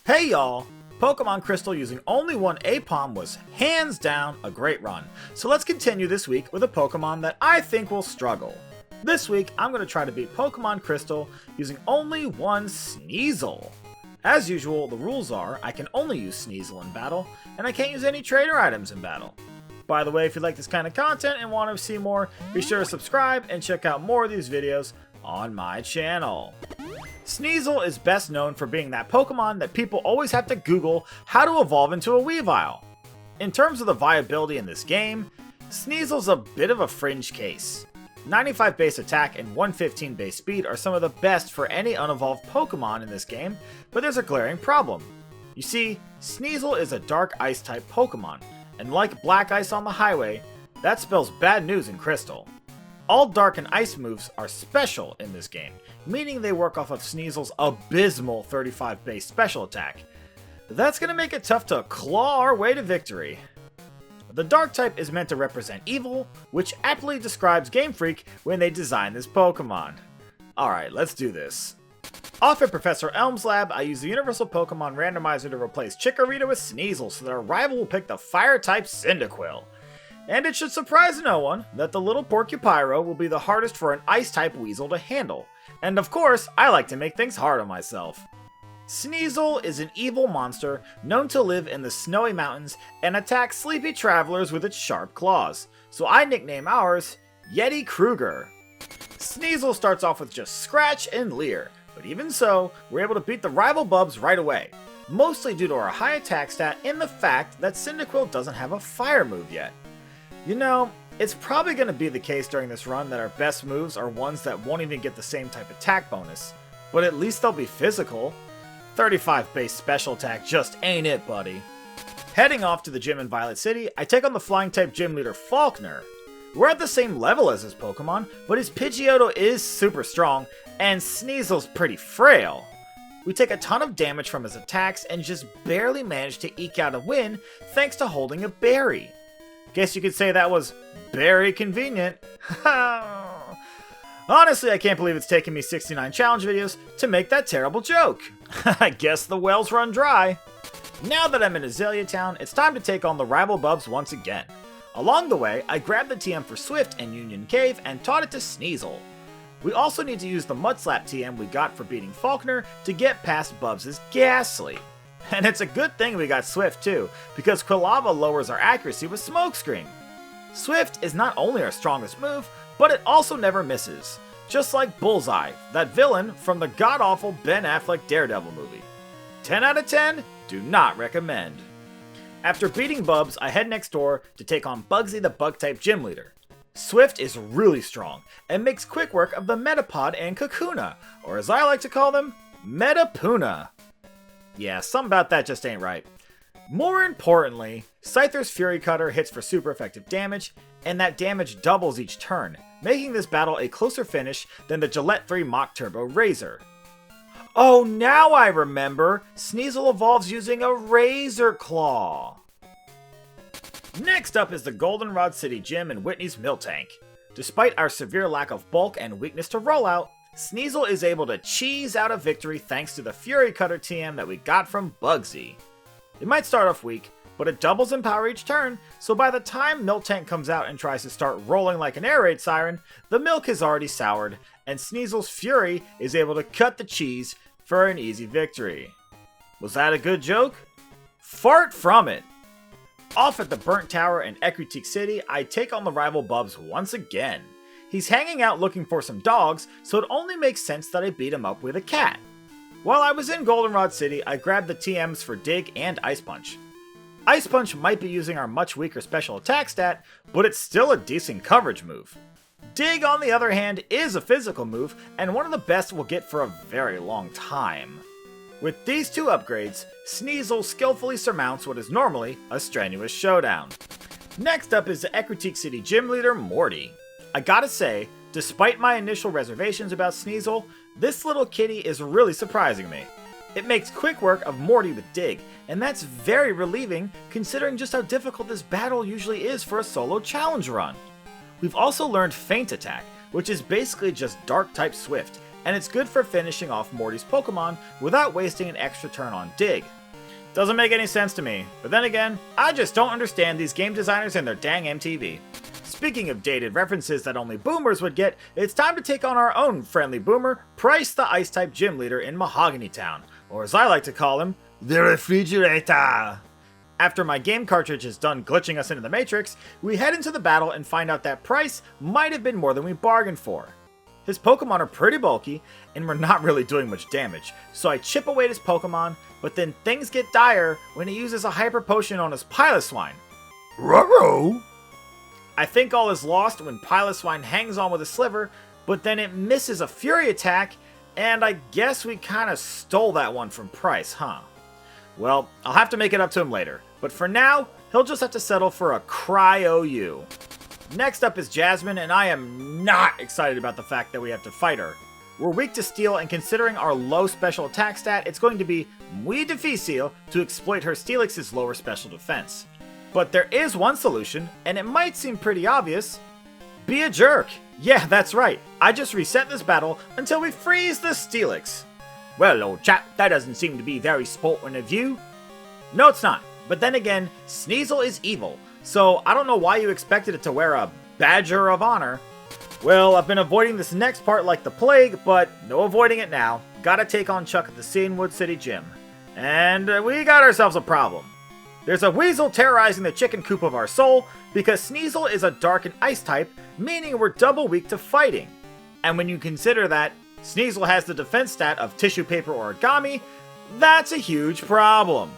Hey y'all! Pokemon Crystal using only one Aipom was hands down a great run. So let's continue this week with a Pokemon that I think will struggle. This week, I'm going to try to beat Pokemon Crystal using only one Sneasel. As usual, the rules are I can only use Sneasel in battle, and I can't use any trainer items in battle. By the way, if you like this kind of content and want to see more, be sure to subscribe and check out more of these videos on my channel. Sneasel is best known for being that Pokemon that people always have to Google how to evolve into a Weavile. In terms of the viability in this game, Sneasel's a bit of a fringe case. 95 base attack and 115 base speed are some of the best for any unevolved Pokemon in this game, but there's a glaring problem. You see, Sneasel is a dark ice type Pokemon, and like Black Ice on the highway, that spells bad news in Crystal. All dark and ice moves are special in this game, meaning they work off of Sneasel's abysmal 35 base special attack. That's going to make it tough to claw our way to victory. The dark type is meant to represent evil, which aptly describes Game Freak when they designed this Pokemon. Alright, let's do this. Off at Professor Elm's lab, I use the Universal Pokemon Randomizer to replace Chikorita with Sneasel so that our rival will pick the fire type Cyndaquil. And it should surprise no one that the little Porcupiro will be the hardest for an ice-type Weasel to handle. And of course, I like to make things hard on myself. Sneasel is an evil monster known to live in the snowy mountains and attack sleepy travelers with its sharp claws, so I nickname ours Yeti Kruger. Sneasel starts off with just Scratch and Leer, but even so, we're able to beat the rival Bubs right away, mostly due to our high attack stat and the fact that Cyndaquil doesn't have a fire move yet. You know, it's probably going to be the case during this run that our best moves are ones that won't even get the same type attack bonus, but at least they'll be physical. 35 base special attack just ain't it, buddy. Heading off to the gym in Violet City, I take on the flying type gym leader Faulkner. We're at the same level as his Pokemon, but his Pidgeotto is super strong, and Sneasel's pretty frail. We take a ton of damage from his attacks and just barely manage to eke out a win thanks to holding a berry. Guess you could say that was very convenient. Honestly, I can't believe it's taken me 69 challenge videos to make that terrible joke. I guess the wells run dry. Now that I'm in Azalea Town, it's time to take on the rival Bubs once again. Along the way, I grabbed the TM for Swift and Union Cave and taught it to Sneasel. We also need to use the Mudslap TM we got for beating Faulkner to get past Bubs' Ghastly. And it's a good thing we got Swift too, because Quilava lowers our accuracy with Smokescreen. Swift is not only our strongest move, but it also never misses. Just like Bullseye, that villain from the god-awful Ben Affleck Daredevil movie. 10 out of 10, do not recommend. After beating Bubs, I head next door to take on Bugsy the Bug-type gym leader. Swift is really strong, and makes quick work of the Metapod and Kakuna, or as I like to call them, Metapuna. Yeah, something about that just ain't right. More importantly, Scyther's Fury Cutter hits for super effective damage, and that damage doubles each turn, making this battle a closer finish than the Gillette 3 Mach Turbo Razor. Oh, now I remember! Sneasel evolves using a Razor Claw! Next up is the Goldenrod City Gym in Whitney's Miltank. Despite our severe lack of bulk and weakness to rollout, Sneasel is able to cheese out a victory thanks to the Fury Cutter TM that we got from Bugsy. It might start off weak, but it doubles in power each turn, so by the time Miltank comes out and tries to start rolling like an air raid siren, the milk has already soured, and Sneasel's Fury is able to cut the cheese for an easy victory. Was that a good joke? Fart from it! Off at the Burnt Tower in Ecruteak City, I take on the rival Bubs once again. He's hanging out looking for some dogs, so it only makes sense that I beat him up with a cat. While I was in Goldenrod City, I grabbed the TMs for Dig and Ice Punch. Ice Punch might be using our much weaker special attack stat, but it's still a decent coverage move. Dig, on the other hand, is a physical move, and one of the best we'll get for a very long time. With these two upgrades, Sneasel skillfully surmounts what is normally a strenuous showdown. Next up is the Ecruteak City Gym Leader, Morty. I gotta say, despite my initial reservations about Sneasel, this little kitty is really surprising me. It makes quick work of Morty with Dig, and that's very relieving considering just how difficult this battle usually is for a solo challenge run. We've also learned Feint Attack, which is basically just Dark-type Swift, and it's good for finishing off Morty's Pokemon without wasting an extra turn on Dig. Doesn't make any sense to me, but then again, I just don't understand these game designers and their dang MTV. Speaking of dated references that only boomers would get, it's time to take on our own friendly boomer, Price the Ice-type gym leader in Mahogany Town, or as I like to call him, the Refrigerator. After my game cartridge is done glitching us into the Matrix, we head into the battle and find out that Price might have been more than we bargained for. His Pokemon are pretty bulky, and we're not really doing much damage, so I chip away at his Pokemon, but then things get dire when he uses a Hyper Potion on his Piloswine. Ruh-roh! I think all is lost when Piloswine hangs on with a Sliver, but then it misses a Fury attack, and I guess we kinda stole that one from Price, huh? Well, I'll have to make it up to him later, but for now, he'll just have to settle for a Cryo-U. Next up is Jasmine, and I am not excited about the fact that we have to fight her. We're weak to Steel, and considering our low special attack stat, it's going to be muy difícil to exploit her Steelix's lower special defense. But there is one solution, and it might seem pretty obvious. Be a jerk! Yeah, that's right, I just reset this battle until we freeze the Steelix. Well, old chap, that doesn't seem to be very sporting of you. No, it's not. But then again, Sneasel is evil, so I don't know why you expected it to wear a Badger of Honor. Well, I've been avoiding this next part like the plague, but no avoiding it now. Gotta take on Chuck at the Cianwood City Gym. And we got ourselves a problem. There's a weasel terrorizing the chicken coop of our soul because Sneasel is a dark and ice type, meaning we're double weak to fighting. And when you consider that Sneasel has the defense stat of tissue paper origami, that's a huge problem.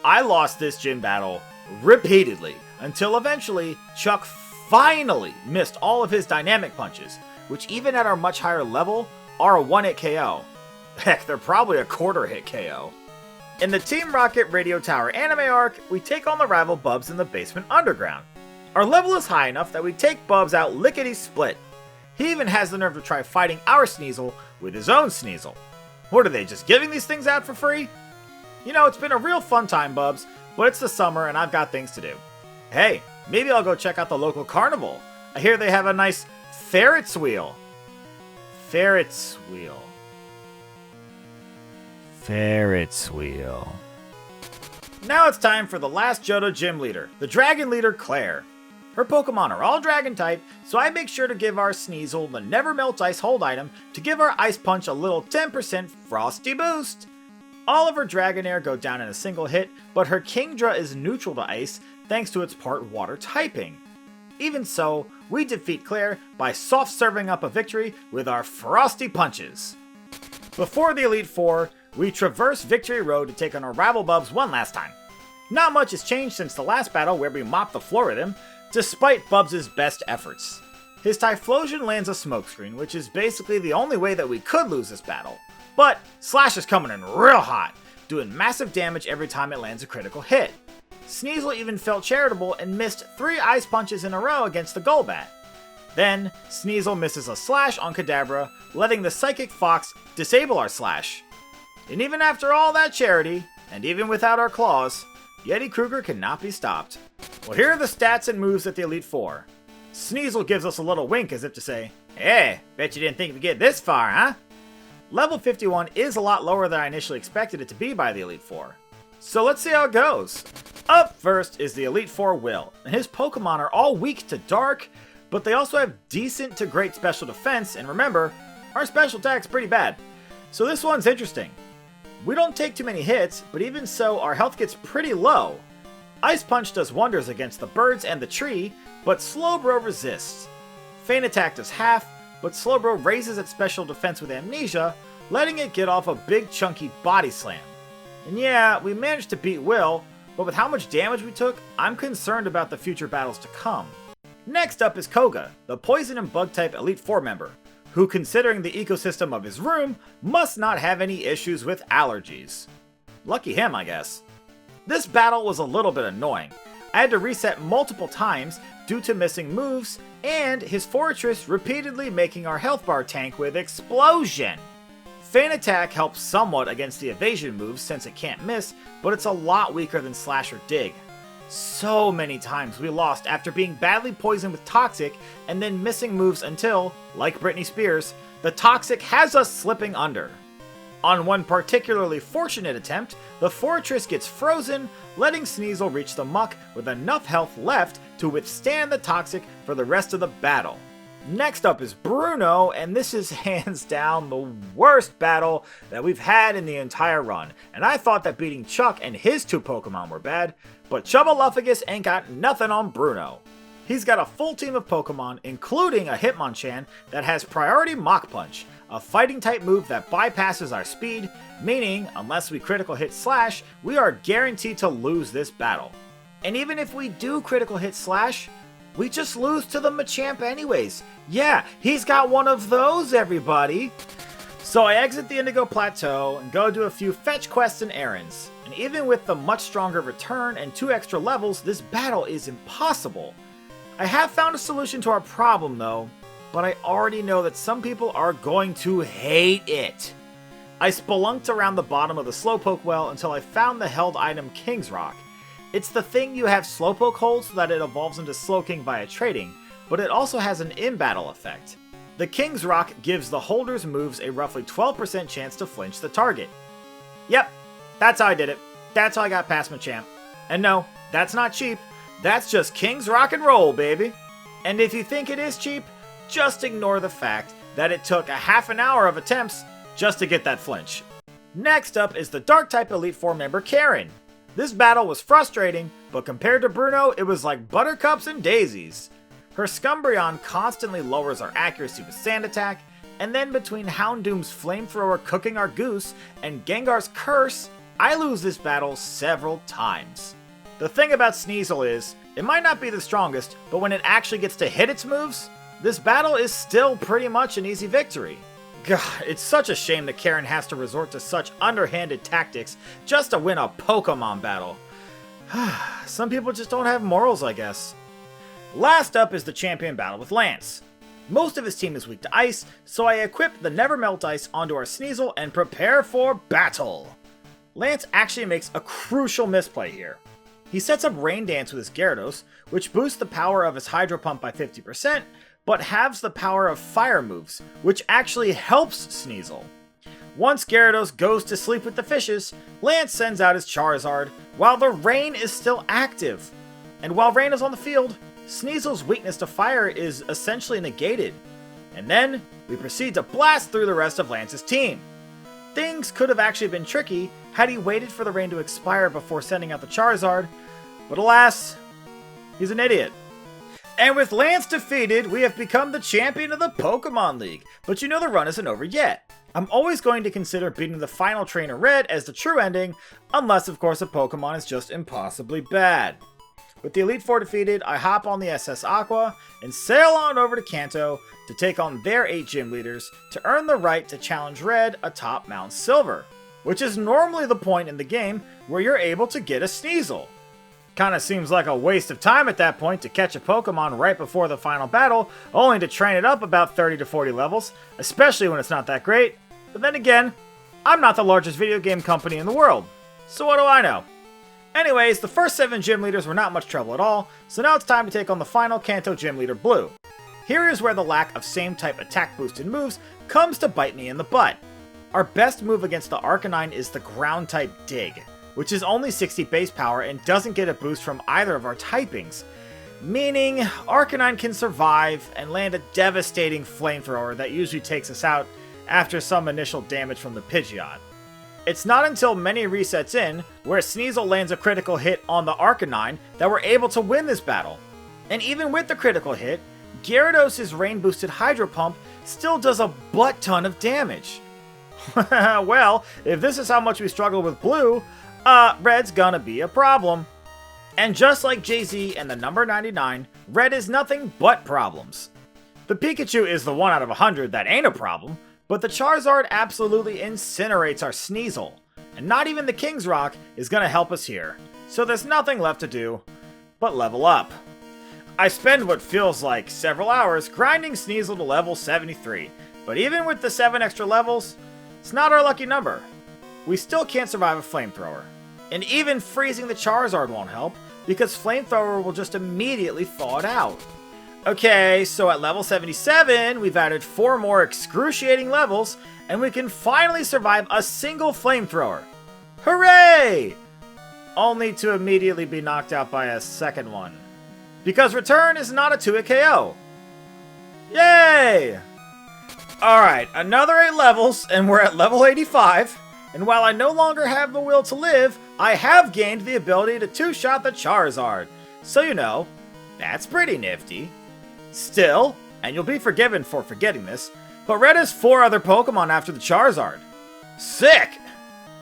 I lost this gym battle repeatedly until eventually Chuck finally missed all of his dynamic punches, which even at our much higher level are a 1-hit KO. Heck, they're probably a quarter-hit KO. In the Team Rocket Radio Tower anime arc, we take on the rival Bubs in the basement underground. Our level is high enough that we take Bubs out lickety-split. He even has the nerve to try fighting our Sneasel with his own Sneasel. What are they, just giving these things out for free? You know, it's been a real fun time, Bubs, but it's the summer and I've got things to do. Hey, maybe I'll go check out the local carnival. I hear they have a nice Ferris wheel. Ferris wheel. Ferris wheel. Now it's time for the last Jodo Gym leader, the Dragon Leader Claire. Her Pokemon are all Dragon type, so I make sure to give our Sneasel the Never Melt Ice hold item to give our Ice Punch a little 10% frosty boost. All of her Dragonair go down in a single hit, but her Kingdra is neutral to Ice thanks to its part water typing. Even so, we defeat Claire by soft serving up a victory with our Frosty Punches. Before the Elite Four, we traverse Victory Road to take on our rival Bubs one last time. Not much has changed since the last battle where we mopped the floor with him, despite Bubs' best efforts. His Typhlosion lands a smokescreen, which is basically the only way that we could lose this battle. But Slash is coming in real hot, doing massive damage every time it lands a critical hit. Sneasel even felt charitable and missed 3 Ice Punches in a row against the Golbat. Then, Sneasel misses a Slash on Kadabra, letting the Psychic Fox disable our Slash. And even after all that charity, and even without our claws, Yeti Kruger cannot be stopped. Well, here are the stats and moves at the Elite Four. Sneasel gives us a little wink as if to say, "Hey, bet you didn't think we'd get this far, huh?" Level 51 is a lot lower than I initially expected it to be by the Elite Four. So let's see how it goes. Up first is the Elite Four Will, and his Pokemon are all weak to Dark, but they also have decent to great special defense, and remember, our special attack's pretty bad. So this one's interesting. We don't take too many hits, but even so, our health gets pretty low. Ice Punch does wonders against the birds and the tree, but Slowbro resists. Feint Attack does half, but Slowbro raises its special defense with Amnesia, letting it get off a big chunky body slam. And yeah, we managed to beat Will, but with how much damage we took, I'm concerned about the future battles to come. Next up is Koga, the Poison and Bug type Elite Four member, who, considering the ecosystem of his room, must not have any issues with allergies. Lucky him, I guess. This battle was a little bit annoying. I had to reset multiple times due to missing moves, and his Fortress repeatedly making our health bar tank with Explosion. Feint Attack helps somewhat against the evasion moves since it can't miss, but it's a lot weaker than Slash or Dig. So many times we lost after being badly poisoned with Toxic and then missing moves until, like Britney Spears, the Toxic has us slipping under. On one particularly fortunate attempt, the fortress gets frozen, letting Sneasel reach the muck with enough health left to withstand the Toxic for the rest of the battle. Next up is Bruno, and this is hands down the worst battle that we've had in the entire run. And I thought that beating Chuck and his 2 Pokemon were bad, but Chubbaluffagus ain't got nothing on Bruno. He's got a full team of Pokemon, including a Hitmonchan that has Priority Mach Punch, a fighting type move that bypasses our speed, meaning unless we critical hit Slash, we are guaranteed to lose this battle. And even if we do critical hit Slash, we just lose to the Machamp anyways. Yeah, he's got one of those, everybody! So I exit the Indigo Plateau and go do a few fetch quests and errands. And even with the much stronger return and 2 extra levels, this battle is impossible. I have found a solution to our problem though, but I already know that some people are going to hate it. I spelunked around the bottom of the Slowpoke well until I found the held item King's Rock. It's the thing you have Slowpoke hold so that it evolves into Slowking via trading, but it also has an in-battle effect. The King's Rock gives the holder's moves a roughly 12% chance to flinch the target. Yep, that's how I did it. That's how I got past Machamp. And no, that's not cheap. That's just King's Rock and roll, baby. And if you think it is cheap, just ignore the fact that it took a half an hour of attempts just to get that flinch. Next up is the Dark-type Elite Four member Karen. This battle was frustrating, but compared to Bruno, it was like buttercups and daisies. Her Scumbreon constantly lowers our accuracy with Sand Attack, and then between Houndoom's Flamethrower cooking our goose and Gengar's Curse, I lose this battle several times. The thing about Sneasel is, it might not be the strongest, but when it actually gets to hit its moves, this battle is still pretty much an easy victory. God, it's such a shame that Karen has to resort to such underhanded tactics just to win a Pokemon battle. Some people just don't have morals, I guess. Last up is the champion battle with Lance. Most of his team is weak to ice, so I equip the Never Melt Ice onto our Sneasel and prepare for battle. Lance actually makes a crucial misplay here. He sets up Rain Dance with his Gyarados, which boosts the power of his Hydro Pump by 50%, but halves the power of fire moves, which actually helps Sneasel. Once Gyarados goes to sleep with the fishes, Lance sends out his Charizard, while the rain is still active. And while rain is on the field, Sneasel's weakness to fire is essentially negated. And then, we proceed to blast through the rest of Lance's team. Things could have actually been tricky had he waited for the rain to expire before sending out the Charizard, but alas, he's an idiot. And with Lance defeated, we have become the champion of the Pokemon League, but you know the run isn't over yet. I'm always going to consider beating the final trainer Red as the true ending, unless of course a Pokemon is just impossibly bad. With the Elite Four defeated, I hop on the SS Aqua and sail on over to Kanto to take on their 8 gym leaders to earn the right to challenge Red atop Mount Silver, which is normally the point in the game where you're able to get a Sneasel. Kinda seems like a waste of time at that point to catch a Pokemon right before the final battle, only to train it up about 30 to 40 levels, especially when it's not that great. But then again, I'm not the largest video game company in the world, so what do I know? Anyways, the first 7 gym leaders were not much trouble at all, so now it's time to take on the final Kanto gym leader Blue. Here is where the lack of same type attack boosted moves comes to bite me in the butt. Our best move against the Arcanine is the ground type Dig, which is only 60 base power and doesn't get a boost from either of our typings, meaning Arcanine can survive and land a devastating flamethrower that usually takes us out after some initial damage from the Pidgeot. It's not until many resets in, where Sneasel lands a critical hit on the Arcanine, that we're able to win this battle. And even with the critical hit, Gyarados' rain-boosted Hydro Pump still does a butt-ton of damage. Well, if this is how much we struggle with Blue, Red's gonna be a problem. And just like Jay-Z and the number 99, Red is nothing but problems. The Pikachu is the 1 out of 100 that ain't a problem, but the Charizard absolutely incinerates our Sneasel, and not even the King's Rock is going to help us here, so there's nothing left to do but level up. I spend what feels like several hours grinding Sneasel to level 73, but even with the 7 extra levels, it's not our lucky number. We still can't survive a Flamethrower, and even freezing the Charizard won't help, because Flamethrower will just immediately thaw it out. Okay, so at level 77, we've added 4 more excruciating levels, and we can finally survive a single flamethrower. Hooray! Only to immediately be knocked out by a second one. Because Return is not a 2-hit KO. Yay! Alright, another 8 levels, and we're at level 85. And while I no longer have the will to live, I have gained the ability to 2-shot the Charizard. So you know, that's pretty nifty. Still, and you'll be forgiven for forgetting this, but Red has 4 other Pokemon after the Charizard. Sick!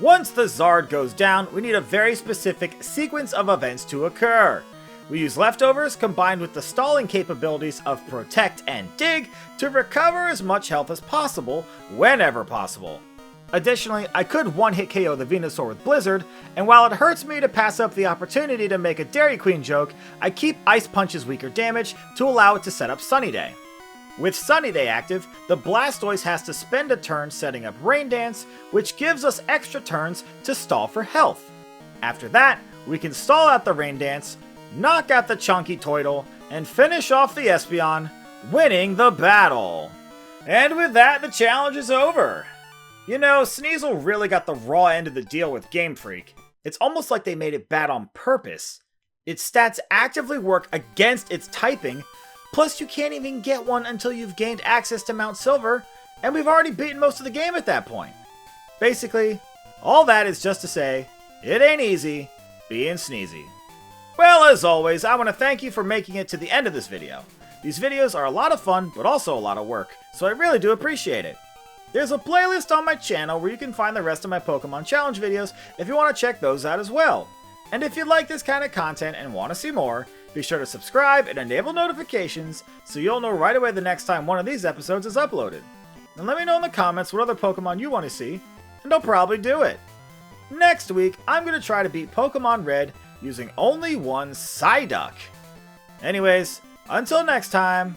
Once the Zard goes down, we need a very specific sequence of events to occur. We use leftovers combined with the stalling capabilities of Protect and Dig to recover as much health as possible, whenever possible. Additionally, I could one-hit KO the Venusaur with Blizzard, and while it hurts me to pass up the opportunity to make a Dairy Queen joke, I keep Ice Punch's weaker damage to allow it to set up Sunny Day. With Sunny Day active, the Blastoise has to spend a turn setting up Rain Dance, which gives us extra turns to stall for health. After that, we can stall out the Rain Dance, knock out the Chunky Toidle, and finish off the Espeon, winning the battle. And with that, the challenge is over. You know, Sneasel really got the raw end of the deal with Game Freak. It's almost like they made it bad on purpose. Its stats actively work against its typing, plus you can't even get one until you've gained access to Mount Silver, and we've already beaten most of the game at that point. Basically, all that is just to say, it ain't easy being Sneezy. Well, as always, I want to thank you for making it to the end of this video. These videos are a lot of fun, but also a lot of work, so I really do appreciate it. There's a playlist on my channel where you can find the rest of my Pokemon Challenge videos if you want to check those out as well. And if you like this kind of content and want to see more, be sure to subscribe and enable notifications so you'll know right away the next time one of these episodes is uploaded. And let me know in the comments what other Pokemon you want to see, and I'll probably do it. Next week, I'm going to try to beat Pokemon Red using only one Psyduck. Anyways, until next time,